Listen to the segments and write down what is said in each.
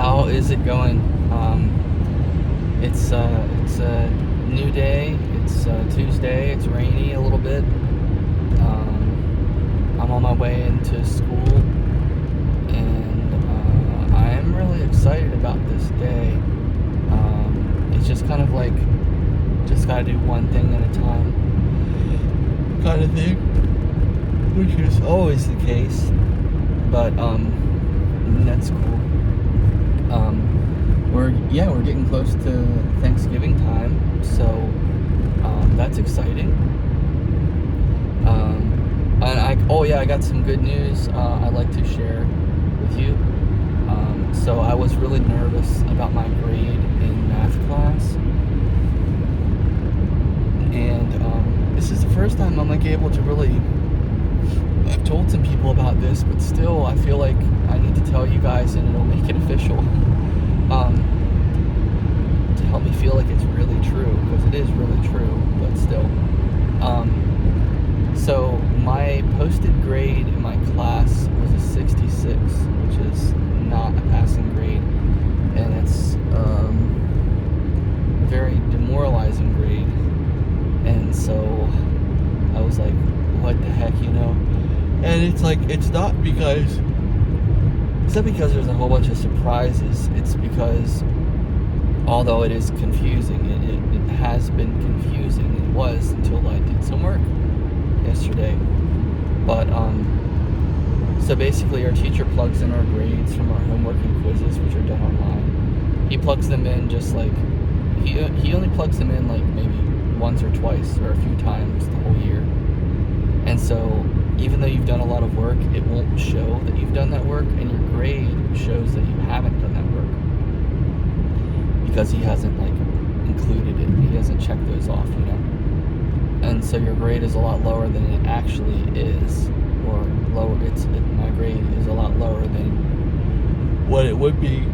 How is it going? It's a new day. It's Tuesday. It's rainy a little bit. I'm on my way into school, and I am really excited about this day. It's just kind of like just gotta do one thing at a time kind of thing, which is always the case. But that's cool. We're getting close to Thanksgiving time, so that's exciting. I got some good news I'd like to share with you. So I was really nervous about my grade in math class, and this is the first time I'm like able to really. I've told some people about this, but still, I feel like I need to tell you guys, and it'll make it official. To help me feel like it's really true, because it is really true, but still. So my posted grade in my class was a 66, which is not a passing grade, and it's a very demoralizing grade. And so I was like, what the heck, And it's like, it's not because there's a whole bunch of surprises. It's because, although it is confusing, it has been confusing. It was until I did some work yesterday. But, so basically our teacher plugs in our grades from our homework and quizzes, which are done online. He plugs them in just like, he only plugs them in like maybe once or twice or a few times the whole year. And so, even though you've done a lot of work, it won't show that you've done that work, and your grade shows that you haven't done that work, because he hasn't like included it. He hasn't checked those off, And so your grade is a lot lower than it actually is, or lower. My grade is a lot lower than what it would be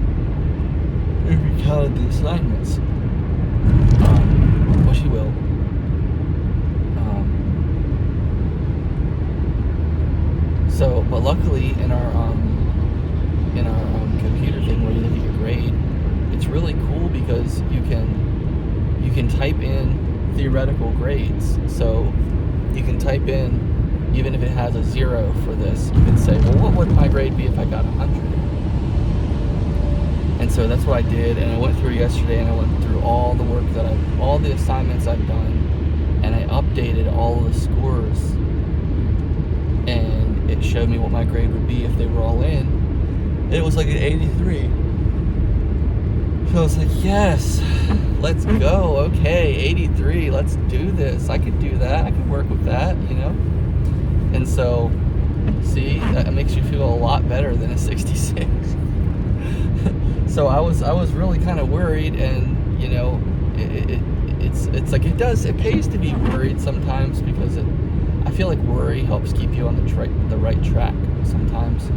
if you counted the assignments, which you will. So, but luckily in our computer thing where you look at your grade, it's really cool because you can type in theoretical grades. So you can type in, even if it has a 0 for this, you can say, well, what would my grade be if I got 100? And so that's what I did, and I went through yesterday, and I went through all the work all the assignments I've done, and I updated all of the scores, and it showed me what my grade would be if they were all in. It was like an 83. So I was like, yes, let's go. Okay, 83, let's do this. I could do that. I could work with that, And so, see, that makes you feel a lot better than a 66. So I was really kind of worried, and it's like it pays to be worried sometimes, because I feel like worry helps keep you on the right track sometimes.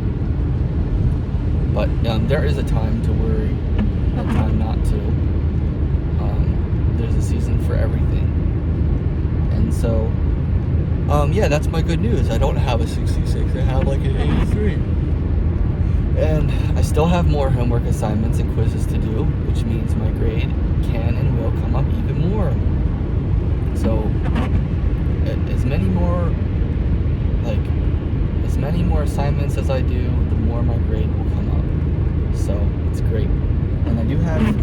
But there is a time to worry and a time not to. There's a season for everything. And so, that's my good news. I don't have a 66. I have like an 83. And I still have more homework assignments and quizzes to do, which means my grade can and will come up even more. So, as many more assignments as I do, the more my grade will come up. So it's great. And we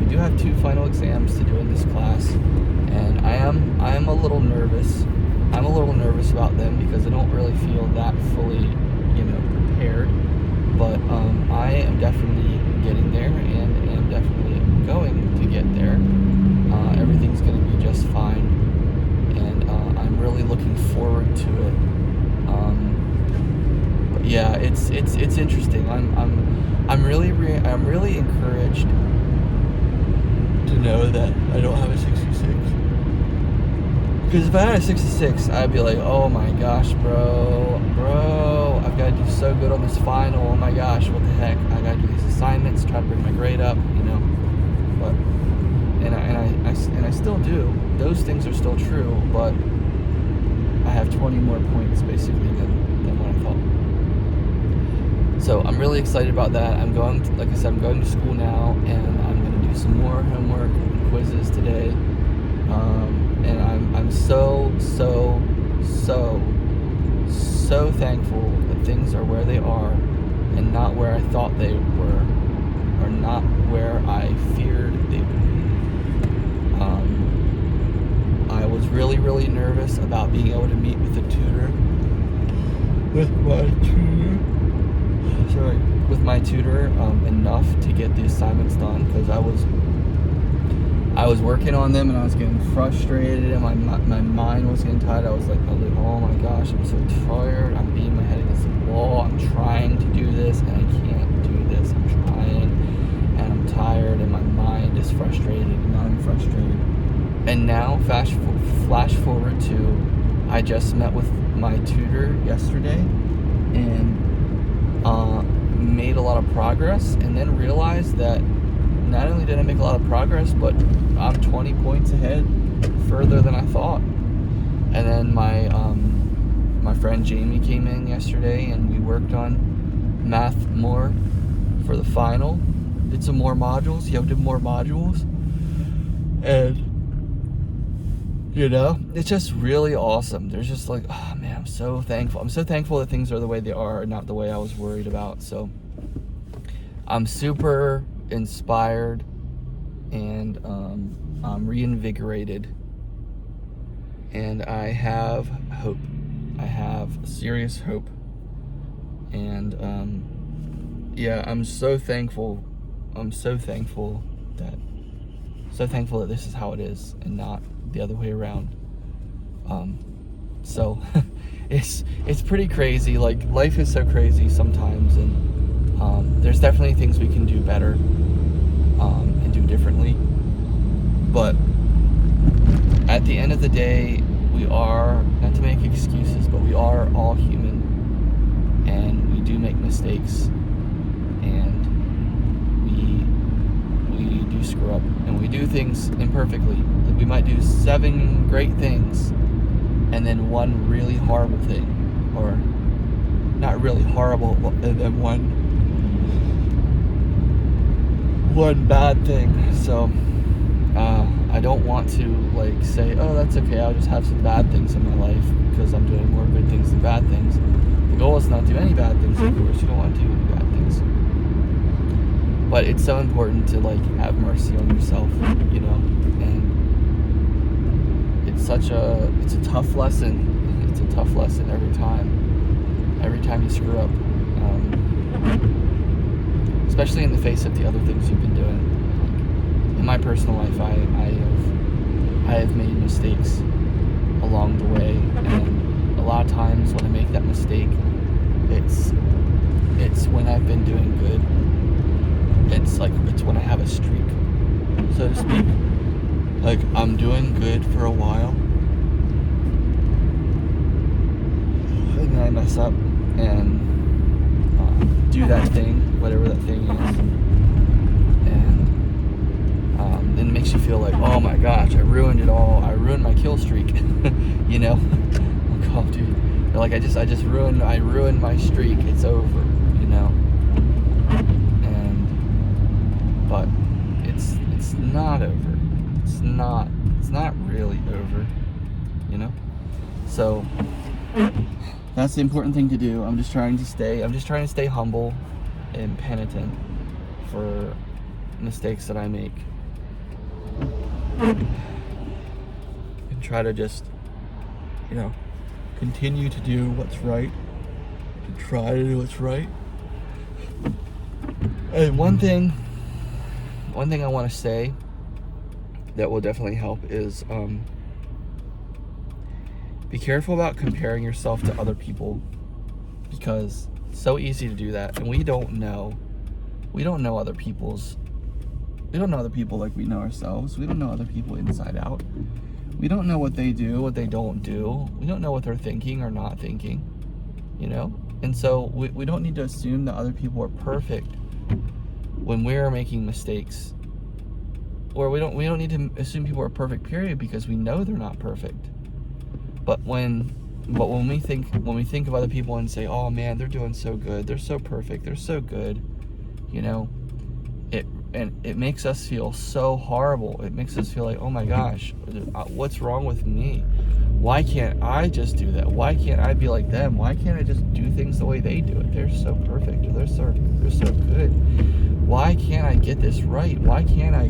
do have 2 final exams to do in this class, and I am a little nervous. I'm a little nervous about them because I don't really feel that fully, prepared. But I am definitely getting there, and am definitely going to get there. Everything's going to be just fine, and I'm really looking forward to it. But yeah, it's interesting. I'm really encouraged to know that I don't have a 66. Because if I had a 66, I'd be like, oh my gosh, bro, I've got to do so good on this final. Oh my gosh, what the heck? I got to do these assignments, try to bring my grade up, But and I still do. Those things are still true, but I have 20 more points basically than what I thought. So I'm really excited about that. Like I said, I'm going to school now, and I'm going to do some more homework and quizzes today. And I'm so thankful that things are where they are and not where I thought they were, or not where I feared they would be. I was really nervous about being able to meet with a tutor. With my tutor enough to get the assignments done, because I was working on them and I was getting frustrated, and my mind was getting tired. I was like, oh my gosh, I'm so tired. I'm beating my head against the wall. I'm trying to do this and I can't do this. I'm trying and I'm tired, and my mind is frustrated and I'm frustrated. And now, flash forward to, I just met with my tutor yesterday and made a lot of progress, and then realized that not only did I make a lot of progress, but I'm 20 points ahead further than I thought. And then my friend Jamie came in yesterday, and we worked on math more for the final. Did some more modules. Did more modules. And it's just really awesome. There's just like, oh man, I'm so thankful. I'm so thankful that things are the way they are and not the way I was worried about. So I'm super inspired, and I'm reinvigorated, and I have hope. I have serious hope. And I'm so thankful. I'm so thankful that this is how it is and not the other way around. So it's pretty crazy. Like, life is so crazy sometimes, and there's definitely things we can do better and do differently. But at the end of the day, we are, not to make excuses, but we are all human, and we do make mistakes, and we do screw up, and we do things imperfectly. Like, we might do 7 great things and then one really horrible thing, or not really horrible, and then one bad thing. So I don't want to like say, oh, that's okay, I'll just have some bad things in my life because I'm doing more good things than bad things. The goal is not to do any bad things, of course. You don't want to do any bad things. But it's so important to like have mercy on yourself, and it's a tough lesson. It's a tough lesson every time you screw up, especially in the face of the other things you've been doing. Like, in my personal life, I have made mistakes along the way, and a lot of times when I make that mistake, it's when I've been doing good. It's when I have a streak, so to speak. Like, I'm doing good for a while, and then I mess up and do that thing, whatever that thing is, and then it makes you feel like, oh my gosh, I ruined it all. I ruined my kill streak. Oh, dude. Like, I ruined my streak. It's over. But it's not over. It's not really over, So that's the important thing to do. I'm just trying to stay humble and penitent for mistakes that I make, and try to just continue to do what's right, to try to do what's right. And one thing I want to say that will definitely help is be careful about comparing yourself to other people, because it's so easy to do that, and we don't know other people like we know ourselves. We don't know other people inside out. We don't know what they do, what they don't do. We don't know what they're thinking or not thinking, and so we don't need to assume that other people are perfect when we're making mistakes. Or we don't need to assume people are perfect, period, because we know they're not perfect. But when But when we think of other people and say, oh man, they're doing so good, they're so perfect, they're so good, you know, it makes us feel so horrible. It makes us feel like, oh my gosh, what's wrong with me? Why can't I just do that? Why can't I be like them? Why can't I just do things the way they do it? They're so perfect, or they're so good. Why can't I get this right? Why can't I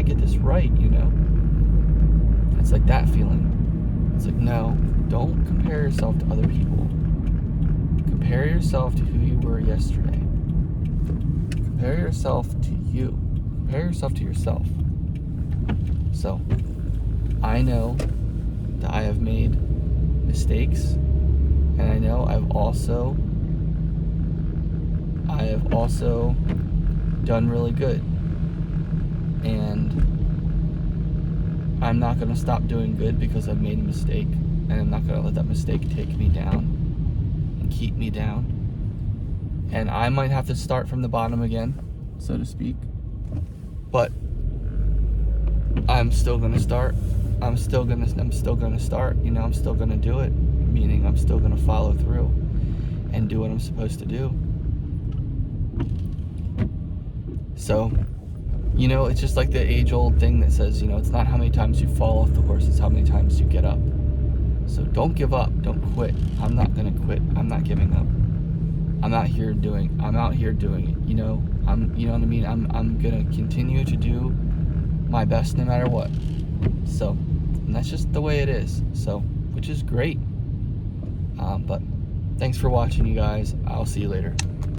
get this right, you know? It's like that feeling. It's like, no, don't compare yourself to other people. Compare yourself to who you were yesterday. Compare yourself to you. Compare yourself to yourself. So, I know that I have made mistakes, and I know I have also done really good. And I'm not going to stop doing good because I've made a mistake, and I'm not going to let that mistake take me down and keep me down. And I might have to start from the bottom again, so to speak, but I'm still going to start. I'm still going to start, you know, I'm still going to do it, meaning I'm still going to follow through and do what I'm supposed to do. So, you know, it's just like the age-old thing that says, you know, it's not how many times you fall off the horse, it's how many times you get up. So don't give up, don't quit. I'm not gonna quit. I'm not giving up. I'm out here doing it, you know. You know what I mean? I'm gonna continue to do my best no matter what. So, and that's just the way it is. So, which is great. But thanks for watching, you guys. I'll see you later.